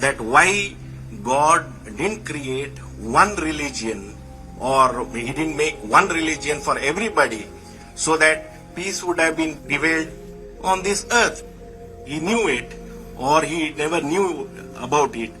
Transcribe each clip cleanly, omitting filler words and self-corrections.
That why God didn't create one religion, or he didn't make one religion for everybody, so that peace would have been prevailed on this earth. He knew it, or he never knew about it,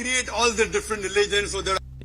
create all the different religions so that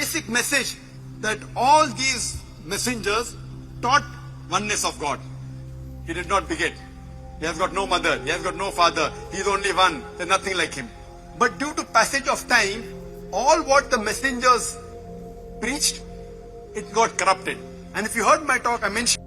basic message that all these messengers taught oneness of God. He did not beget. He has got no mother. He has got no father. He is only one. There's nothing like him. But due to passage of time, all what the messengers preached, it got corrupted. And if you heard my talk, I mentioned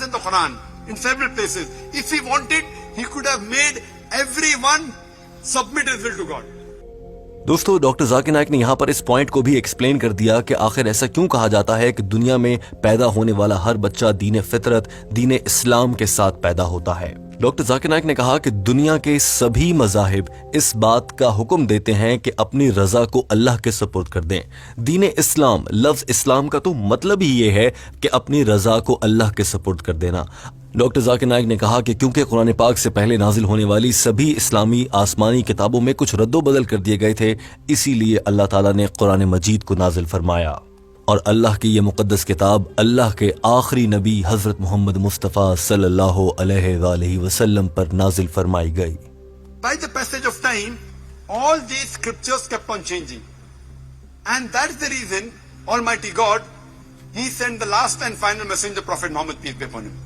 in the Quran in several places. If he wanted, he could have made everyone submit his will to God. دوستو doctor Zakir Naik نے یہاں پر اس point کو بھی explain کر دیا کہ آخر ایسا کیوں کہا جاتا ہے کہ دنیا میں پیدا ہونے والا ہر بچہ دین فطرت دین اسلام کے ساتھ پیدا ہوتا ہے۔ ڈاکٹر ذاکر نائک نے کہا کہ دنیا کے سبھی مذاہب اس بات کا حکم دیتے ہیں کہ اپنی رضا کو اللہ کے سپرد کر دیں۔ دین اسلام، لفظ اسلام کا تو مطلب ہی یہ ہے کہ اپنی رضا کو اللہ کے سپرد کر دینا۔ ڈاکٹر ذاکر نائک نے کہا کہ کیونکہ قرآن پاک سے پہلے نازل ہونے والی سبھی اسلامی آسمانی کتابوں میں کچھ رد و بدل کر دیے گئے تھے، اسی لیے اللہ تعالیٰ نے قرآن مجید کو نازل فرمایا، اور اللہ کی یہ مقدس کتاب اللہ کے آخری نبی حضرت محمد مصطفیٰ صلی اللہ علیہ وآلہ وسلم پر نازل فرمائی گئی۔ By the passage of time, all these scriptures kept on changing. And that's the reason Almighty God, He sent the last and final messenger, Prophet Muhammad, peace be upon him.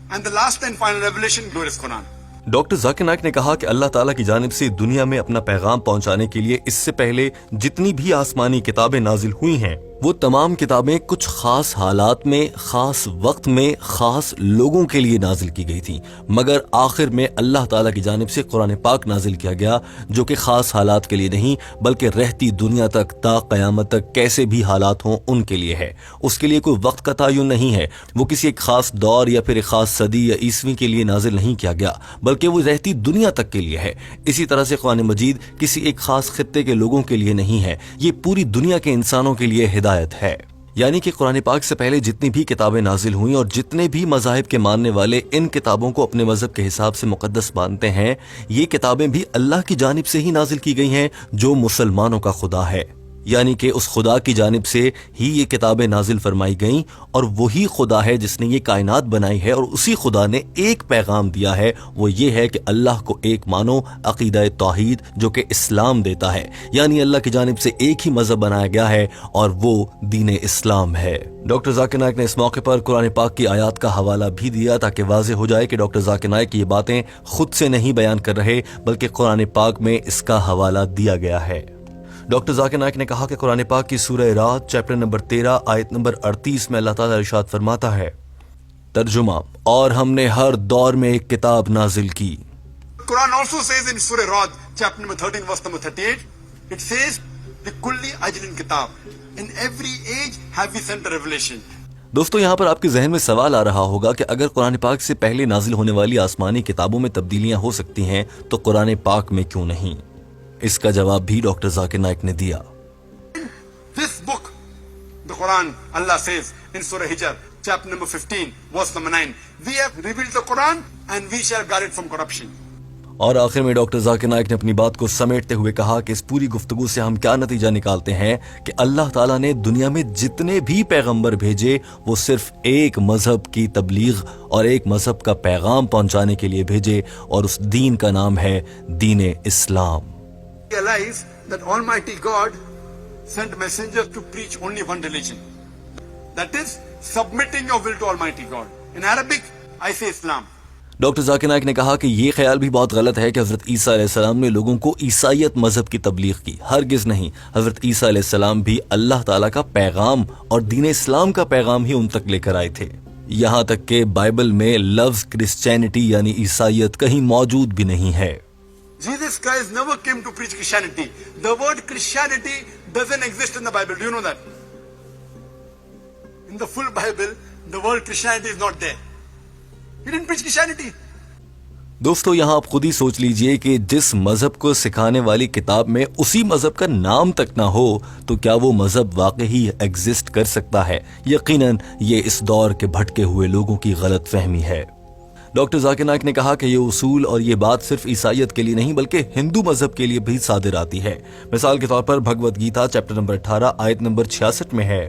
And the last and final revelation, glorious Quran. Doctor Zakir Naik نے کہا کہ اللہ تعالیٰ کی جانب سے دنیا میں اپنا پیغام پہنچانے کے لیے اس سے پہلے جتنی بھی آسمانی کتابیں نازل ہوئی ہیں وہ تمام کتابیں کچھ خاص حالات میں، خاص وقت میں، خاص لوگوں کے لیے نازل کی گئی تھیں، مگر آخر میں اللہ تعالیٰ کی جانب سے قرآن پاک نازل کیا گیا جو کہ خاص حالات کے لیے نہیں بلکہ رہتی دنیا تک تا قیامت تک کیسے بھی حالات ہوں ان کے لیے ہے۔ اس کے لیے کوئی وقت کا تعین نہیں ہے، وہ کسی ایک خاص دور یا پھر ایک خاص صدی یا عیسوی کے لیے نازل نہیں کیا گیا بلکہ وہ رہتی دنیا تک کے لیے ہے۔ اسی طرح سے قرآن مجید کسی ایک خاص خطے کے لوگوں کے لیے نہیں ہے، یہ پوری دنیا کے انسانوں کے لیے ہدایت ہے۔ یعنی کہ قرآن پاک سے پہلے جتنی بھی کتابیں نازل ہوئیں اور جتنے بھی مذاہب کے ماننے والے ان کتابوں کو اپنے مذہب کے حساب سے مقدس مانتے ہیں، یہ کتابیں بھی اللہ کی جانب سے ہی نازل کی گئی ہیں جو مسلمانوں کا خدا ہے۔ یعنی کہ اس خدا کی جانب سے ہی یہ کتابیں نازل فرمائی گئیں، اور وہی خدا ہے جس نے یہ کائنات بنائی ہے، اور اسی خدا نے ایک پیغام دیا ہے، وہ یہ ہے کہ اللہ کو ایک مانو، عقیدہ توحید جو کہ اسلام دیتا ہے۔ یعنی اللہ کی جانب سے ایک ہی مذہب بنایا گیا ہے اور وہ دین اسلام ہے۔ ڈاکٹر ذاکر نائک نے اس موقع پر قرآن پاک کی آیات کا حوالہ بھی دیا تاکہ واضح ہو جائے کہ ڈاکٹر ذاکر نائک یہ باتیں خود سے نہیں بیان کر رہے بلکہ قرآن پاک میں اس کا حوالہ دیا گیا ہے۔ ڈاکٹر ذاکر نائک نے کہا کہ قرآن پاک کی سورہ رعد چیپٹر نمبر 13 آیت نمبر 38 میں اللہ تعالیٰ ارشاد فرماتا ہے، ترجمہ، اور ہم نے ہر دور میں ایک کتاب نازل کی۔ Quran also says in Surah Ra'd, chapter number 13, verse number 38, it says, لِكُلِّ أَجْلٍ كِتَاب. In every age have we sent a revelation. دوستو یہاں پر آپ کے ذہن میں سوال آ رہا ہوگا کہ اگر قرآن پاک سے پہلے نازل ہونے والی آسمانی کتابوں میں تبدیلیاں ہو سکتی ہیں تو قرآن پاک میں کیوں نہیں؟ اس کا جواب بھی ڈاکٹر ذاکر نائک نے دیا۔ This book, the Quran, Allah says in Surah Hijr, chapter number 15, verse number 9, we have revealed the Quran and we shall guard it from corruption. اور آخر میں ڈاکٹر ذاکر نائک نے اپنی بات کو سمیٹتے ہوئے کہا کہ اس پوری گفتگو سے ہم کیا نتیجہ نکالتے ہیں کہ اللہ تعالیٰ نے دنیا میں جتنے بھی پیغمبر بھیجے وہ صرف ایک مذہب کی تبلیغ اور ایک مذہب کا پیغام پہنچانے کے لیے بھیجے، اور اس دین کا نام ہے دین اسلام۔ Realize that Almighty God sent messengers to preach only one religion. That is, submitting your will to Almighty God. In Arabic, I say Islam. Doctor Zakir Naik نے کہا کہ یہ خیال بھی بہت غلط ہے کہ حضرت عیسیٰ علیہ السلام نے لوگوں کو عیسائیت مذہب کی تبلیغ کی، ہرگز نہیں۔ حضرت عیسیٰ علیہ السلام بھی اللہ تعالیٰ کا پیغام اور دین اسلام کا پیغام ہی ان تک لے کر آئے تھے، یہاں تک کہ بائبل میں لفظ کرسچینٹی یعنی عیسائیت کہیں موجود بھی نہیں ہے۔ Jesus Christ never came to preach Christianity. The word Christianity doesn't exist in the Bible. Do you know that? In the full Bible, the word Christianity is not there. He didn't preach Christianity. دوستو یہاں آپ خود ہی سوچ لیجئے کہ جس مذہب کو سکھانے والی کتاب میں اسی مذہب کا نام تک نہ ہو تو کیا وہ مذہب واقعی ایگزسٹ کر سکتا ہے؟ یقیناً یہ اس دور کے بھٹکے ہوئے لوگوں کی غلط فہمی ہے۔ ڈاکٹر ذاکر نائک نے کہا کہ یہ اصول اور یہ بات صرف عیسائیت کے لیے نہیں بلکہ ہندو مذہب کے لیے بھی صادر آتی ہے۔ مثال کے طور پر بھگوت گیتا چیپٹر نمبر 18 آیت نمبر 66 میں ہے،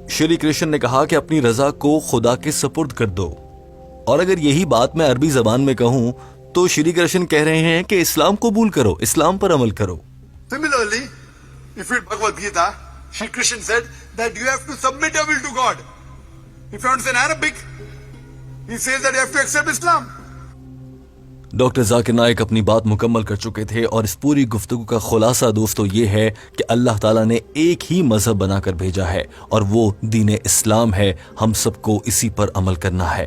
شری کرشن نے کہا کہ اپنی رضا کو خدا کے سپرد کر دو۔ اور اگر یہی بات میں عربی زبان میں کہوں تو شری کرشن کہہ رہے ہیں کہ اسلام قبول کرو، اسلام پر عمل کرو۔ Similarly, if you read Bhagavad Gita, Shri Krishna said that you have to submit your will to God. If you understand Arabic, he says that you have to accept Islam. Doctor Zakir Naik اپنی بات مکمل کر چکے تھے، اور اس پوری گفتگو کا خلاصہ دوستو یہ ہے کہ اللہ تعالیٰ نے ایک ہی مذہب بنا کر بھیجا ہے اور وہ دین اسلام ہے، ہم سب کو اسی پر عمل کرنا ہے۔